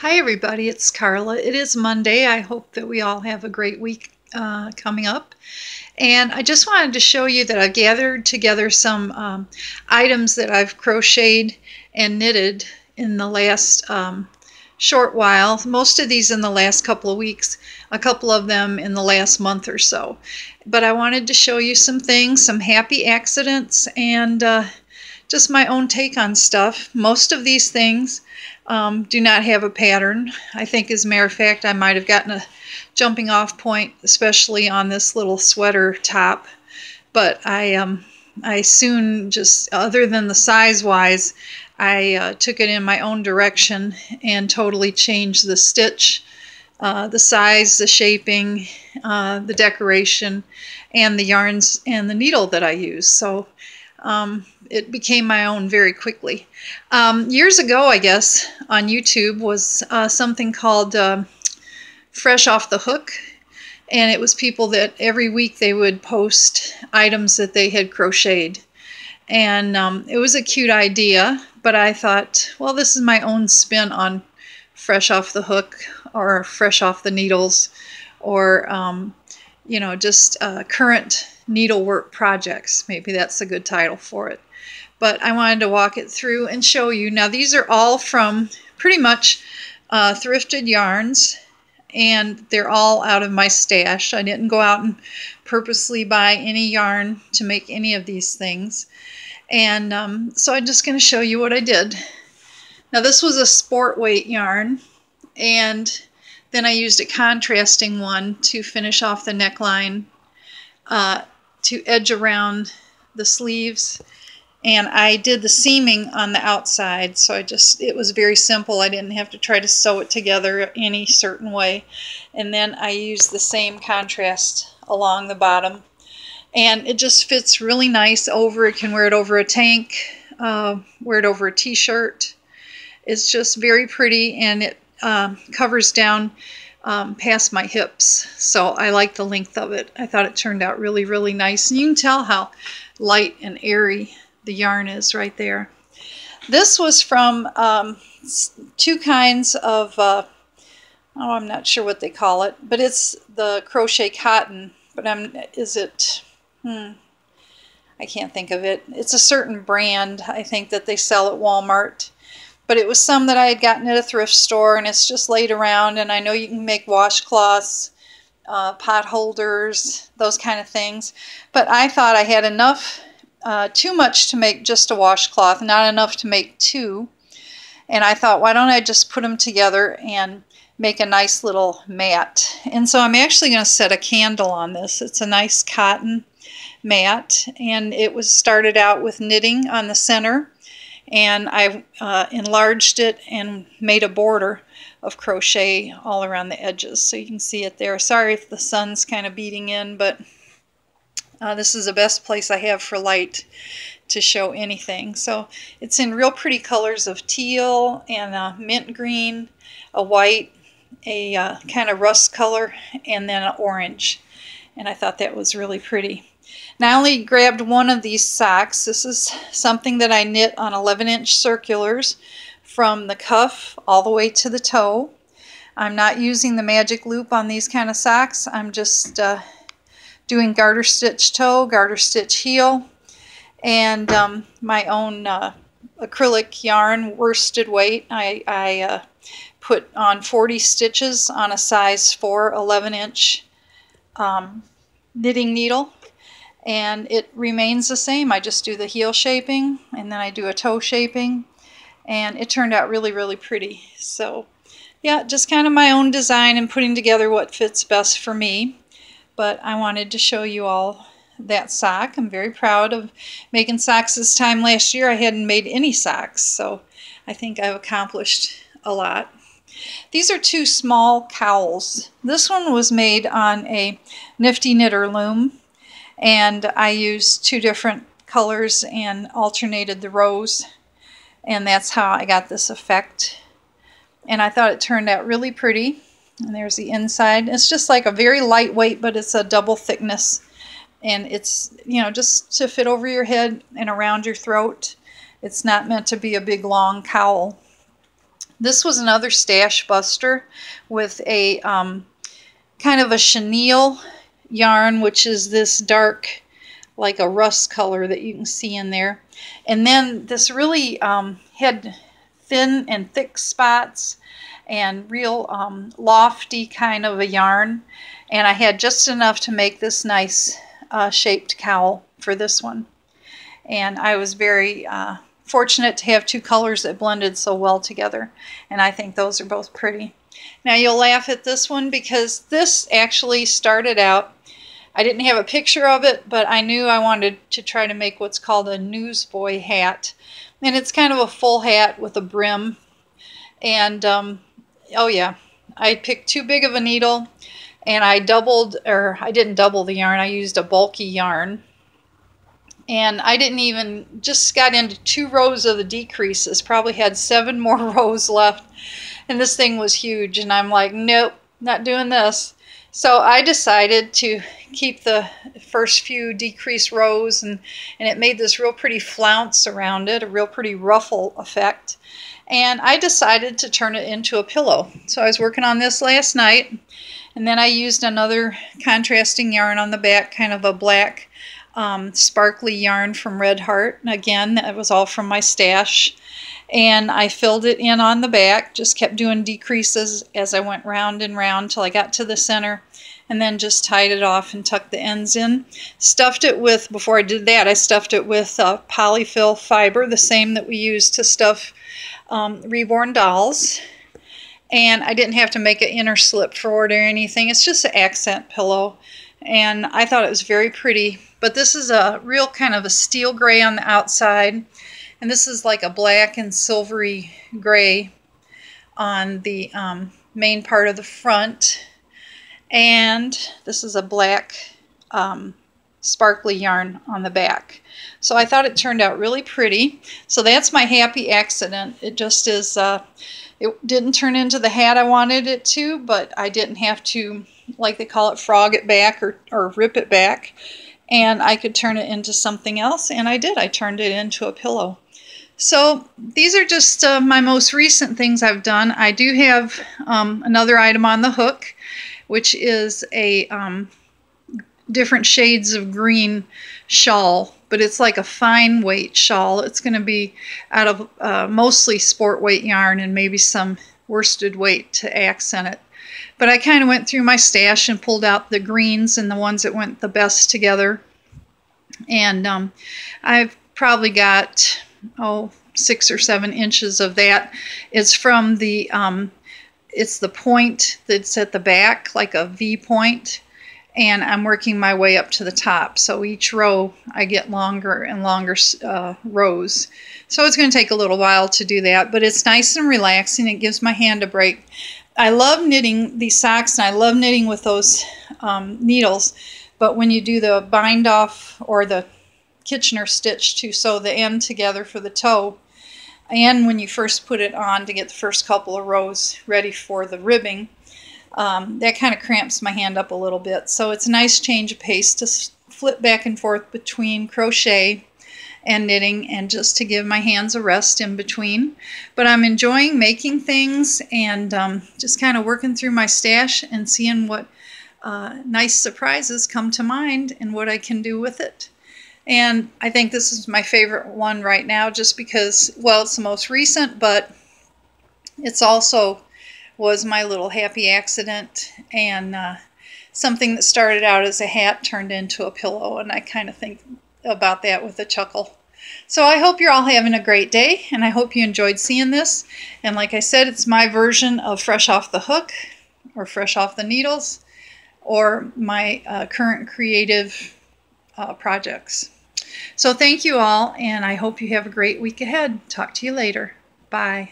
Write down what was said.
Hi everybody, it's Carla. It is Monday. I hope that we all have a great week coming up. And I just wanted to show you that I've gathered together some items that I've crocheted and knitted in the last short while. Most of these in the last couple of weeks, a couple of them in the last month or so. But I wanted to show you some things, some happy accidents, and just my own take on stuff. Most of these things do not have a pattern. I think, as a matter of fact, I might have gotten a jumping off point, especially on this little sweater top. But I soon just, other than the size-wise, I took it in my own direction and totally changed the stitch, the size, the shaping, the decoration, and the yarns and the needle that I use. So it became my own very quickly. Years ago, I guess, on YouTube was something called Fresh Off the Hook, and it was people that every week they would post items that they had crocheted. And it was a cute idea, but I thought, well, this is my own spin on fresh off the hook or fresh off the needles, or you know, just current needlework projects. Maybe that's a good title for it. But I wanted to walk it through and show you. Now, these are all from pretty much thrifted yarns, and they're all out of my stash. I didn't go out and purposely buy any yarn to make any of these things. And so I'm just going to show you what I did. Now, this was a Sportweight yarn, and then I used a contrasting one to finish off the neckline, to edge around the sleeves, and I did the seaming on the outside, so it was very simple. I didn't have to try to sew it together any certain way. And then I used the same contrast along the bottom, and it just fits really nice over. It can wear it over a tank, wear it over a t-shirt. It's just very pretty, and it covers down past my hips, so I like the length of it. I thought it turned out really, really nice, and you can tell how light and airy the yarn is right there. This was from two kinds of, oh, I'm not sure what they call it, but it's the crochet cotton, but I can't think of it. It's a certain brand, I think, that they sell at Walmart. But it was some that I had gotten at a thrift store, and it's just laid around. And I know you can make washcloths, pot holders, those kind of things. But I thought I had enough, too much to make just a washcloth, not enough to make two. And I thought, why don't I just put them together and make a nice little mat? And so I'm actually going to set a candle on this. It's a nice cotton mat, and it was started out with knitting on the center. And I enlarged it and made a border of crochet all around the edges, so you can see it there. Sorry if the sun's kind of beating in, but this is the best place I have for light to show anything. So it's in real pretty colors of teal and mint green, a white, a kind of rust color, and then an orange. And I thought that was really pretty. Now, I only grabbed one of these socks. This is something that I knit on 11-inch circulars from the cuff all the way to the toe. I'm not using the magic loop on these kind of socks. I'm just doing garter stitch toe, garter stitch heel, and my own acrylic yarn, worsted weight. I put on 40 stitches on a size 4 11-inch knitting needle. And it remains the same. I just do the heel shaping, and then I do a toe shaping, and it turned out really, really pretty. So yeah, just kind of my own design and putting together what fits best for me. But I wanted to show you all that sock. I'm very proud of making socks this time. Last year I hadn't made any socks, so I think I've accomplished a lot. These are two small cowls. This one was made on a Nifty Knitter loom, and I used two different colors and alternated the rows, and that's how I got this effect. And I thought it turned out really pretty. And there's the inside. It's just like a very lightweight, but it's a double thickness, and it's, you know, just to fit over your head and around your throat. It's not meant to be a big long cowl. This was another stash buster with a kind of a chenille yarn, which is this dark, like a rust color that you can see in there. And then this really had thin and thick spots and real lofty kind of a yarn. And I had just enough to make this nice shaped cowl for this one. And I was very fortunate to have two colors that blended so well together. And I think those are both pretty. Now you'll laugh at this one because this actually started out, I didn't have a picture of it, but I knew I wanted to try to make what's called a newsboy hat. And it's kind of a full hat with a brim. And oh yeah, I picked too big of a needle and I didn't double the yarn, I used a bulky yarn. And I didn't even, just got into 2 rows of the decreases, probably had 7 more rows left. And this thing was huge and I'm like, nope, not doing this. So I decided to keep the first few decrease rows and it made this real pretty flounce around it, a real pretty ruffle effect. And I decided to turn it into a pillow. So I was working on this last night and then I used another contrasting yarn on the back, kind of a black sparkly yarn from Red Heart. And again, that was all from my stash. And I filled it in on the back, just kept doing decreases as I went round and round till I got to the center, and then just tied it off and tucked the ends in. Stuffed it with, before I did that, I stuffed it with polyfill fiber, the same that we use to stuff reborn dolls. And I didn't have to make an inner slip for it or anything. It's just an accent pillow. And I thought it was very pretty. But this is a real kind of a steel gray on the outside. And this is like a black and silvery gray on the main part of the front. And this is a black sparkly yarn on the back. So I thought it turned out really pretty. So that's my happy accident. It just is, it didn't turn into the hat I wanted it to, but I didn't have to, like they call it, frog it back or rip it back. And I could turn it into something else, and I did. I turned it into a pillow. So these are just my most recent things I've done. I do have another item on the hook, which is a different shades of green shawl, but it's like a fine weight shawl. It's going to be out of mostly Sportweight yarn and maybe some worsted weight to accent it. But I kind of went through my stash and pulled out the greens and the ones that went the best together. And I've probably got 6 or 7 inches of that. It's from the it's the point that's at the back, like a V point, and I'm working my way up to the top. So each row I get longer and longer rows. So it's going to take a little while to do that, but it's nice and relaxing. It gives my hand a break. I love knitting these socks, and I love knitting with those needles, but when you do the bind off or the Kitchener stitch to sew the end together for the toe, and when you first put it on to get the first couple of rows ready for the ribbing, that kind of cramps my hand up a little bit. So it's a nice change of pace to flip back and forth between crochet and knitting, and just to give my hands a rest in between. But I'm enjoying making things and just kind of working through my stash and seeing what nice surprises come to mind and what I can do with it. And I think this is my favorite one right now, just because, well, it's the most recent, but it's also was my little happy accident, and something that started out as a hat turned into a pillow, and I kind of think about that with a chuckle. So I hope you're all having a great day, and I hope you enjoyed seeing this. And like I said, it's my version of fresh off the hook or fresh off the needles, or my current creative projects. So thank you all, and I hope you have a great week ahead. Talk to you later. Bye.